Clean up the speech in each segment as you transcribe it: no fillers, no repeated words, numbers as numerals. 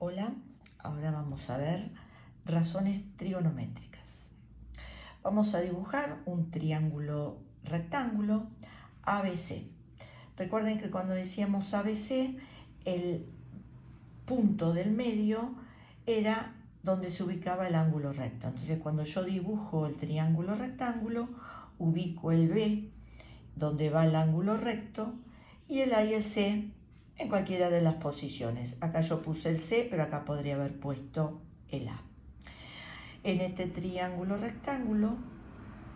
Hola, ahora vamos a ver razones trigonométricas. Vamos a dibujar un triángulo rectángulo ABC. Recuerden que cuando decíamos ABC, el punto del medio era donde se ubicaba el ángulo recto. Entonces, cuando yo dibujo el triángulo rectángulo, ubico el B donde va el ángulo recto y el A y el C en cualquiera de las posiciones. Acá yo puse el C, pero acá podría haber puesto el A. En este triángulo rectángulo,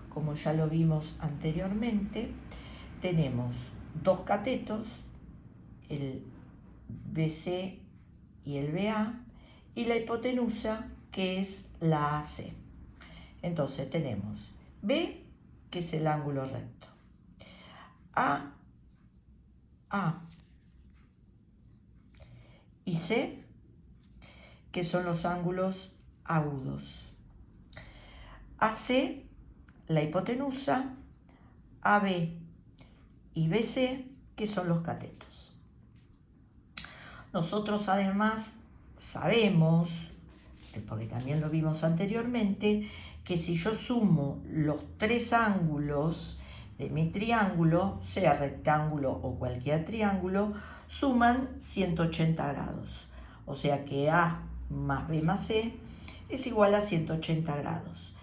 como ya lo vimos anteriormente, tenemos dos catetos, el BC y el BA, y la hipotenusa, que es la AC. Entonces tenemos B, que es el ángulo recto, A y C, que son los ángulos agudos. AC, la hipotenusa, AB y BC, que son los catetos. Nosotros además sabemos, porque también lo vimos anteriormente, que si yo sumo los tres ángulos de mi triángulo, sea rectángulo o cualquier triángulo, suman 180 grados. O sea que A más B más C es igual a 180 grados.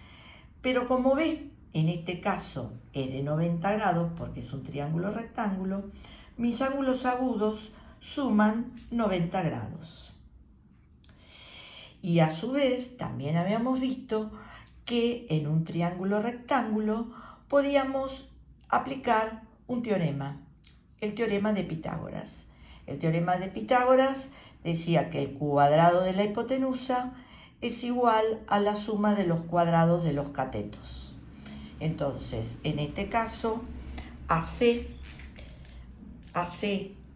Pero como B en este caso es de 90 grados, porque es un triángulo rectángulo, mis ángulos agudos suman 90 grados. Y a su vez también habíamos visto que en un triángulo rectángulo podíamos aplicar un teorema, el teorema de Pitágoras. El teorema de Pitágoras decía que el cuadrado de la hipotenusa es igual a la suma de los cuadrados de los catetos. Entonces, en este caso, AC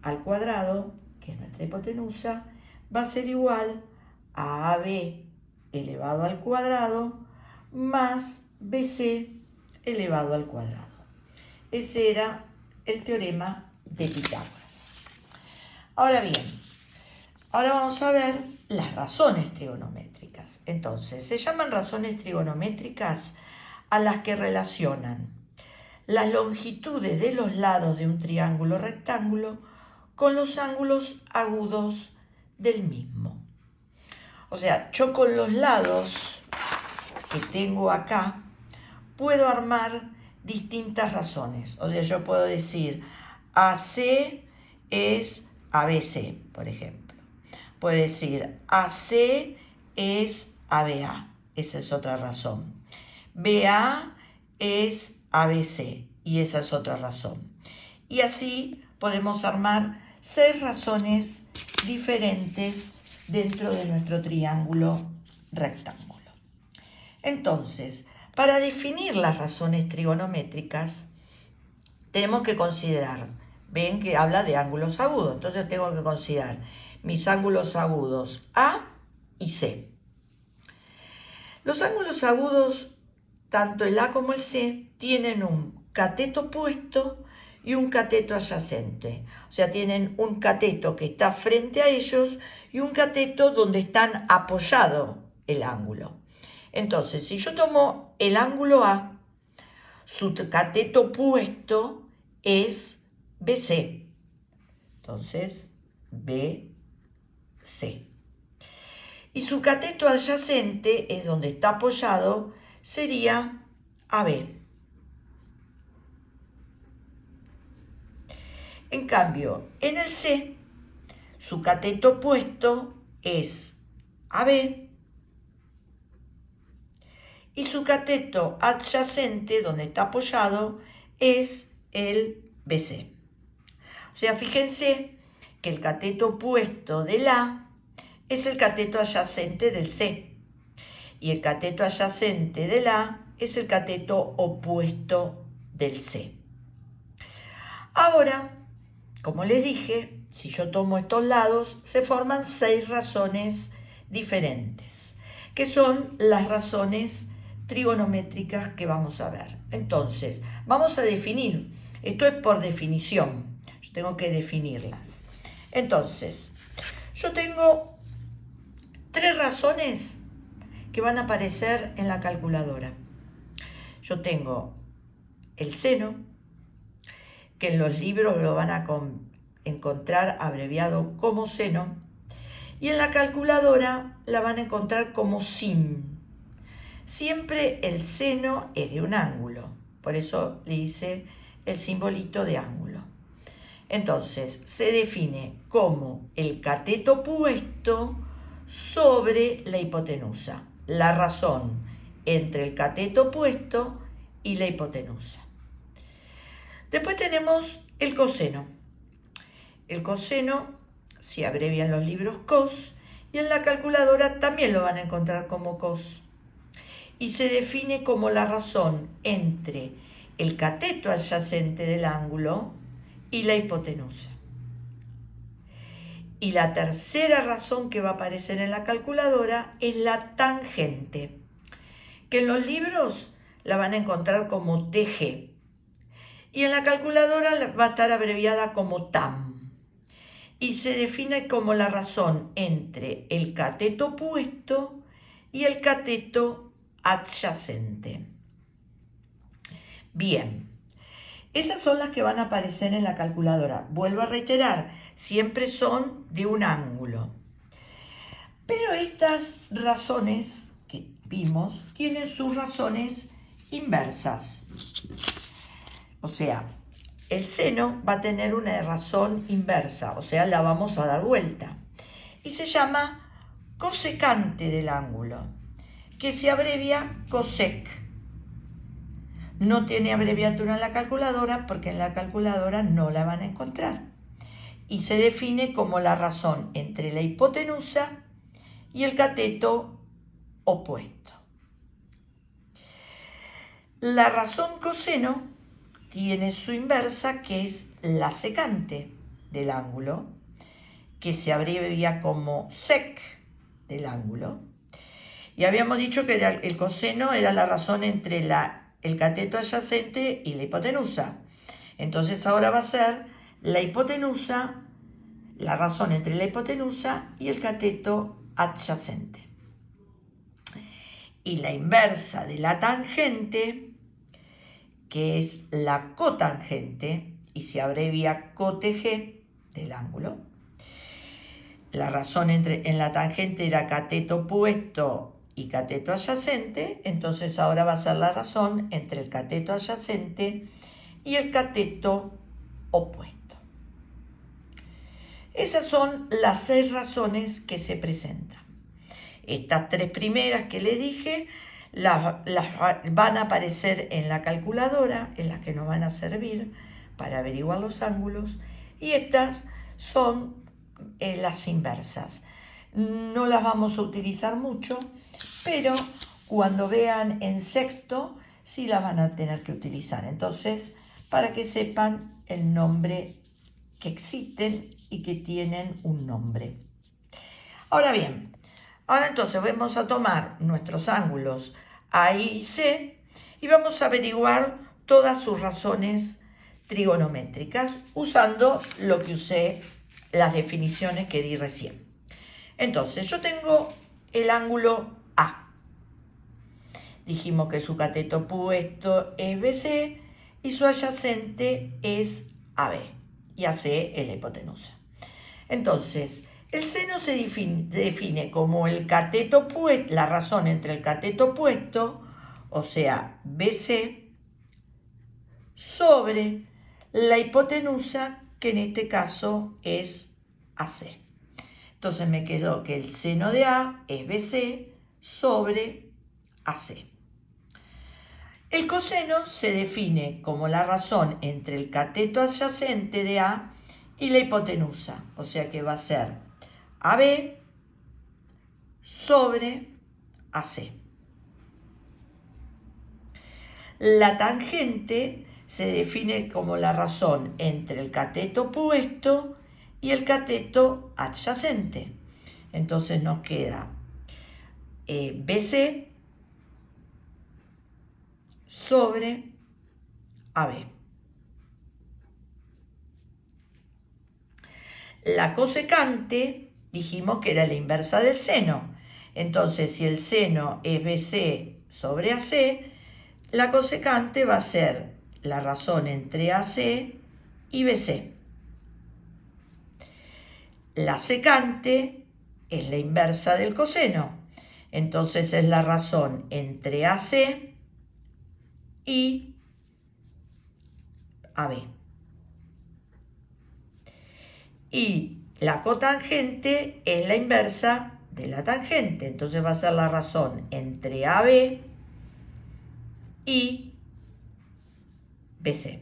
al cuadrado, que es nuestra hipotenusa, va a ser igual a AB elevado al cuadrado más BC elevado al cuadrado. Ese era el teorema de Pitágoras. Ahora bien, ahora vamos a ver las razones trigonométricas. Entonces, se llaman razones trigonométricas a las que relacionan las longitudes de los lados de un triángulo rectángulo con los ángulos agudos del mismo. O sea, yo con los lados que tengo acá puedo armar distintas razones. O sea, yo puedo decir AC es ABC, por ejemplo. Puedo decir AC es ABA, esa es otra razón. BA es ABC y esa es otra razón. Y así podemos armar 6 razones diferentes dentro de nuestro triángulo rectángulo. Entonces, para definir las razones trigonométricas, tenemos que considerar, ven que habla de ángulos agudos, entonces tengo que considerar mis ángulos agudos A y C. Los ángulos agudos, tanto el A como el C, tienen un cateto opuesto y un cateto adyacente. O sea, tienen un cateto que está frente a ellos y un cateto donde están apoyado el ángulo. Entonces, si yo tomo el ángulo A, su cateto opuesto es BC. Entonces, BC. Y su cateto adyacente, es donde está apoyado, sería AB. En cambio, en el C, su cateto opuesto es AB y su cateto adyacente, donde está apoyado, es el BC. O sea, fíjense que el cateto opuesto del A es el cateto adyacente del C y el cateto adyacente del A es el cateto opuesto del C. Ahora, como les dije, si yo tomo estos lados, se forman 6 razones diferentes, que son las razones trigonométricas que vamos a ver. Entonces, vamos a definir. Esto es por definición. Yo tengo que definirlas. Entonces, yo tengo 3 razones que van a aparecer en la calculadora. Yo tengo el seno, que en los libros lo van a encontrar abreviado como seno, y en la calculadora la van a encontrar como sin. Siempre el seno es de un ángulo, por eso le hice el simbolito de ángulo. Entonces se define como el cateto puesto sobre la hipotenusa, la razón entre el cateto puesto y la hipotenusa. Después tenemos el coseno. El coseno se abrevia en los libros cos y en la calculadora también lo van a encontrar como cos. Y se define como la razón entre el cateto adyacente del ángulo y la hipotenusa. Y la tercera razón que va a aparecer en la calculadora es la tangente, que en los libros la van a encontrar como TG y en la calculadora va a estar abreviada como TAM. Y se define como la razón entre el cateto puesto y el cateto adyacente. Bien, esas son las que van a aparecer en la calculadora. Vuelvo a reiterar, siempre son de un ángulo. Pero estas razones que vimos tienen sus razones inversas. O sea, el seno va a tener una razón inversa, o sea, la vamos a dar vuelta. Y se llama cosecante del ángulo, que se abrevia cosec. No tiene abreviatura en la calculadora porque en la calculadora no la van a encontrar. Y se define como la razón entre la hipotenusa y el cateto opuesto. La razón coseno tiene su inversa, que es la secante del ángulo, que se abrevia como sec del ángulo. Y habíamos dicho que el coseno era la razón entre el cateto adyacente y la hipotenusa. Entonces ahora va a ser la hipotenusa, la razón entre la hipotenusa y el cateto adyacente. Y la inversa de la tangente, que es la cotangente, y se abrevia cotg del ángulo. La razón en la tangente era cateto puesto y cateto adyacente, entonces ahora va a ser la razón entre el cateto adyacente y el cateto opuesto. Esas son las 6 razones que se presentan. Estas 3 primeras que le dije las van a aparecer en la calculadora, en las que nos van a servir para averiguar los ángulos, y estas son las inversas. No las vamos a utilizar mucho, pero cuando vean en sexto sí las van a tener que utilizar. Entonces, para que sepan el nombre que existen y que tienen un nombre. Ahora bien, ahora entonces vamos a tomar nuestros ángulos A y C y vamos a averiguar todas sus razones trigonométricas usando lo que usé, las definiciones que di recién. Entonces, yo tengo el ángulo A. Dijimos que su cateto opuesto es BC y su adyacente es AB. Y AC es la hipotenusa. Entonces, el seno se define como el cateto opuesto, la razón entre el cateto opuesto, o sea, BC, sobre la hipotenusa, que en este caso es AC. Entonces me quedó que el seno de A es BC sobre AC. El coseno se define como la razón entre el cateto adyacente de A y la hipotenusa, o sea que va a ser AB sobre AC. La tangente se define como la razón entre el cateto opuesto y el cateto adyacente. Entonces nos queda BC sobre AB. La cosecante dijimos que era la inversa del seno. Entonces, si el seno es BC sobre AC, la cosecante va a ser la razón entre AC y BC. La secante es la inversa del coseno. Entonces es la razón entre AC y AB. Y la cotangente es la inversa de la tangente. Entonces va a ser la razón entre AB y BC.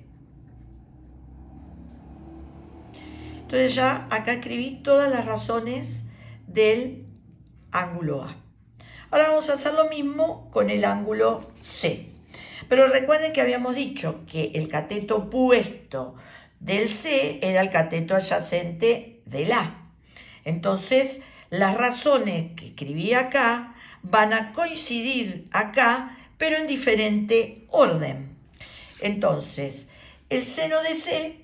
Entonces ya acá escribí todas las razones del ángulo A. Ahora vamos a hacer lo mismo con el ángulo C. Pero recuerden que habíamos dicho que el cateto opuesto del C era el cateto adyacente del A. Entonces, las razones que escribí acá van a coincidir acá, pero en diferente orden. Entonces, el seno de C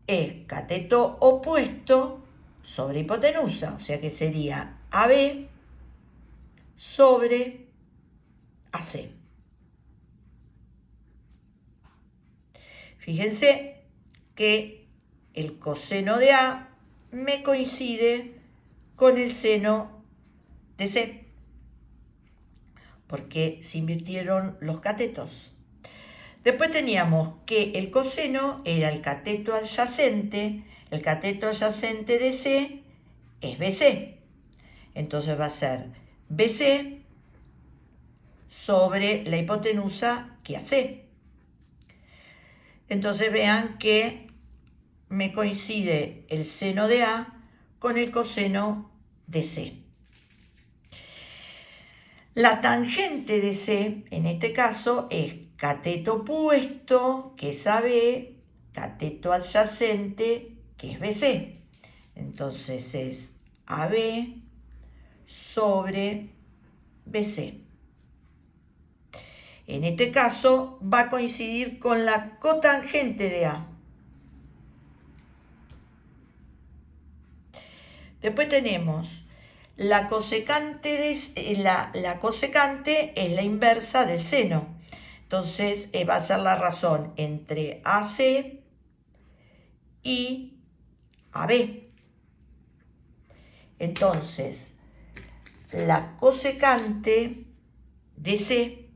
es cateto opuesto sobre hipotenusa, o sea que sería AB sobre AC. Fíjense que el coseno de A me coincide con el seno de C, porque se invirtieron los catetos. Después teníamos que el coseno era el cateto adyacente de C es BC. Entonces va a ser BC sobre la hipotenusa que AC. Entonces vean que me coincide el seno de A con el coseno de C. La tangente de C, en este caso, es cateto opuesto, que es AB, cateto adyacente, que es BC. Entonces es AB sobre BC. En este caso va a coincidir con la cotangente de A. Después tenemos la cosecante, la cosecante es la inversa del seno. Entonces va a ser la razón entre AC y AB. Entonces, la cosecante de C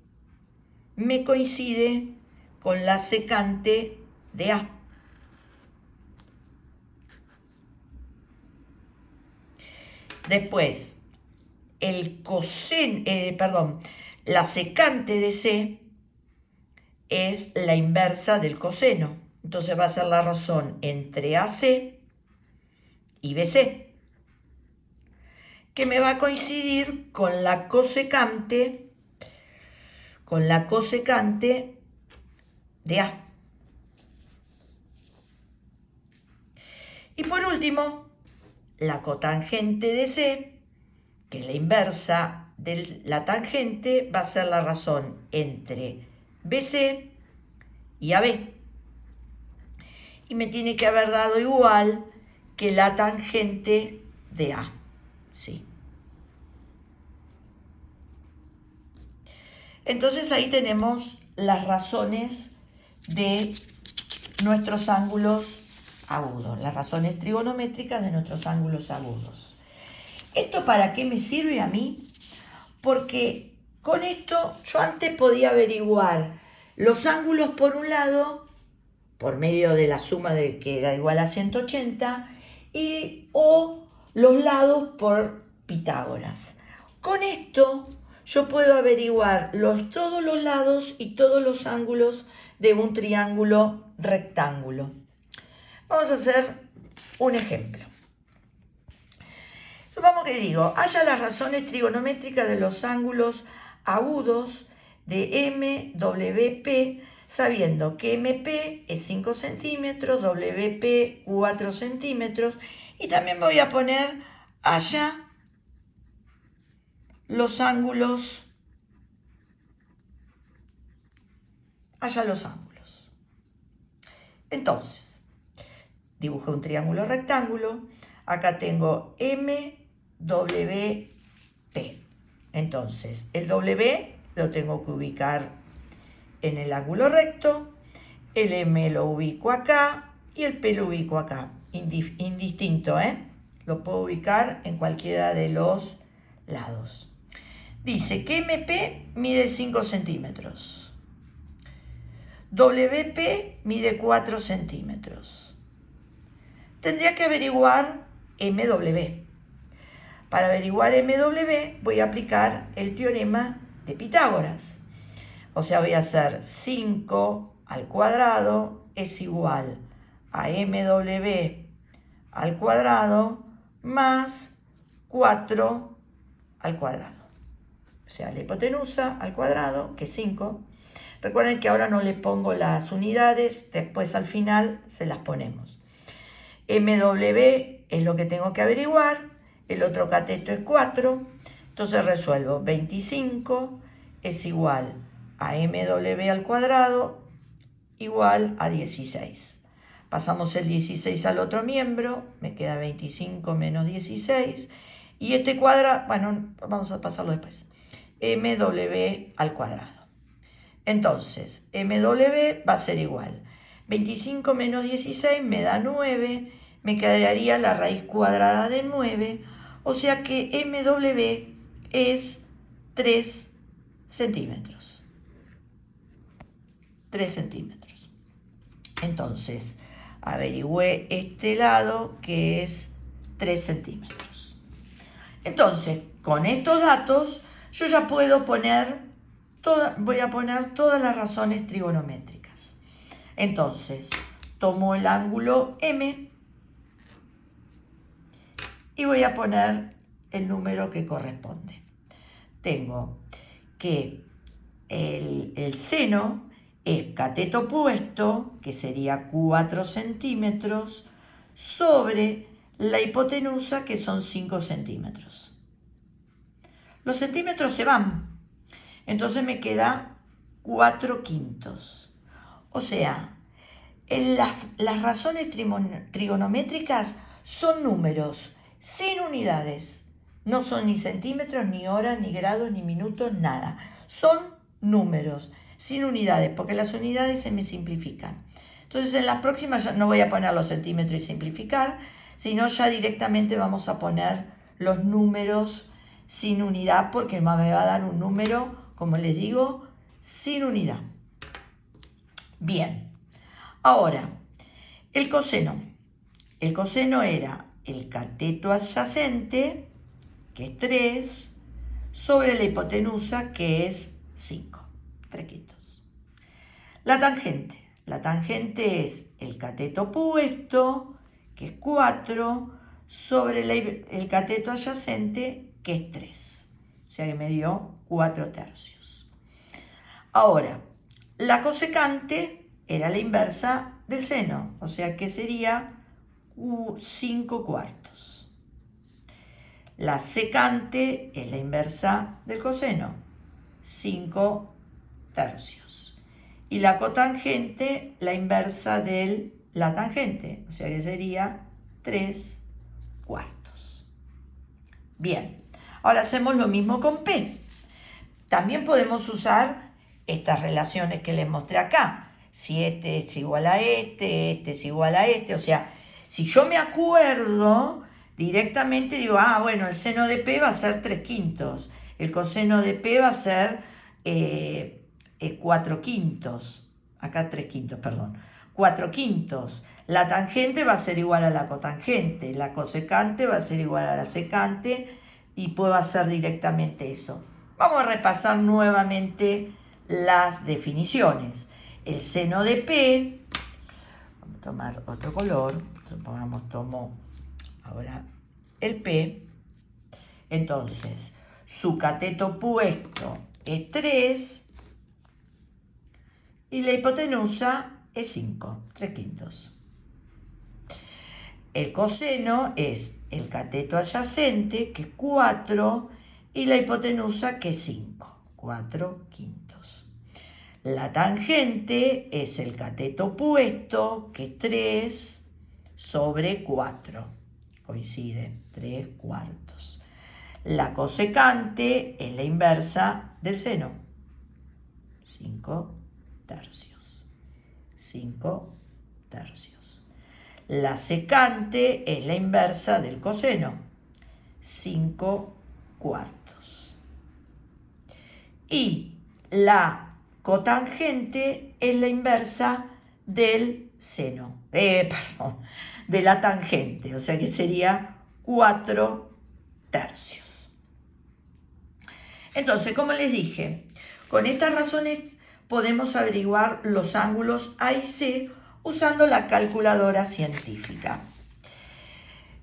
me coincide con la secante de A. Después, la secante de C es la inversa del coseno. Entonces va a ser la razón entre AC y BC, que me va a coincidir con la cosecante de A. Y por último, la cotangente de C, que es la inversa de la tangente, va a ser la razón entre BC y AB. Y me tiene que haber dado igual que la tangente de A. ¿Sí? Entonces ahí tenemos las razones de nuestros ángulos agudos, las razones trigonométricas de nuestros ángulos agudos. ¿Esto para qué me sirve a mí? Porque con esto yo antes podía averiguar los ángulos por un lado, por medio de la suma de que era igual a 180, o los lados por Pitágoras. Con esto yo puedo averiguar todos los lados y todos los ángulos de un triángulo rectángulo. Vamos a hacer un ejemplo. Supongamos que digo, haya las razones trigonométricas de los ángulos agudos de MWP, sabiendo que MP es 5 centímetros, WP 4 centímetros, y también voy a poner allá los ángulos, Entonces, dibujo un triángulo rectángulo, acá tengo MWP P. Entonces, el W lo tengo que ubicar en el ángulo recto, el M lo ubico acá y el P lo ubico acá. Indistinto, ¿eh? Lo puedo ubicar en cualquiera de los lados. Dice que MP mide 5 centímetros. WP mide 4 centímetros. Tendría que averiguar MW. Para averiguar MW voy a aplicar el teorema de Pitágoras. O sea, voy a hacer 5 al cuadrado es igual a MW al cuadrado más 4 al cuadrado. O sea, la hipotenusa al cuadrado, que es 5. Recuerden que ahora no le pongo las unidades, después al final se las ponemos. MW es lo que tengo que averiguar, el otro cateto es 4, entonces resuelvo 25 es igual a MW al cuadrado igual a 16. Pasamos el 16 al otro miembro, me queda 25 menos 16, y este cuadrado, bueno, vamos a pasarlo después, MW al cuadrado. Entonces, MW va a ser igual, 25 menos 16 me da 9, me quedaría la raíz cuadrada de 9, o sea que MW es 3 centímetros. 3 centímetros. Entonces, averigüé este lado que es 3 centímetros. Entonces, con estos datos, yo ya puedo voy a poner todas las razones trigonométricas. Entonces, tomo el ángulo M y voy a poner el número que corresponde. Tengo que el seno es cateto opuesto, que sería 4 centímetros, sobre la hipotenusa, que son 5 centímetros. Los centímetros se van, entonces me queda 4/5. O sea, las razones trigonométricas son números sin unidades. No son ni centímetros, ni horas, ni grados, ni minutos, nada. Son números sin unidades, porque las unidades se me simplifican. Entonces en las próximas ya no voy a poner los centímetros y simplificar, sino ya directamente vamos a poner los números sin unidad, porque me va a dar un número, como les digo, sin unidad. Bien, ahora, el coseno. El coseno era el cateto adyacente, que es 3, sobre la hipotenusa, que es 5, 3/5. La tangente es el cateto opuesto, que es 4, sobre el cateto adyacente, que es 3. O sea que me dio 4/3. Ahora, la cosecante era la inversa del seno, o sea que sería 5/4. La secante es la inversa del coseno, 5/3. Y la cotangente, la inversa de la tangente, o sea que sería 3/4. Bien, ahora hacemos lo mismo con P. También podemos usar estas relaciones que les mostré acá. Si este es igual a este es igual a este, o sea, si yo me acuerdo, directamente digo, bueno, el seno de P va a ser 3/5, el coseno de P va a ser 4/5, acá 3/5, perdón, 4/5. La tangente va a ser igual a la cotangente, la cosecante va a ser igual a la secante, y puedo hacer directamente eso. Vamos a repasar nuevamente las definiciones. El seno de P, vamos a tomar otro color, tomo ahora el P, entonces su cateto opuesto es 3 y la hipotenusa es 5, 3/5. El coseno es el cateto adyacente, que es 4, y la hipotenusa, que es 5, 4/5. La tangente es el cateto opuesto, que es 3 sobre 4. Coincide, 3/4. La cosecante es la inversa del seno. 5 tercios. 5 tercios. La secante es la inversa del coseno. 5 cuartos. Y la cotangente es la inversa del seno. De la tangente, o sea que sería 4 tercios. Entonces, como les dije, con estas razones podemos averiguar los ángulos A y C usando la calculadora científica.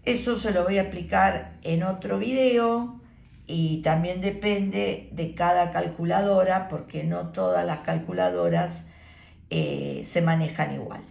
Eso se lo voy a explicar en otro video y también depende de cada calculadora porque no todas las calculadoras se manejan igual.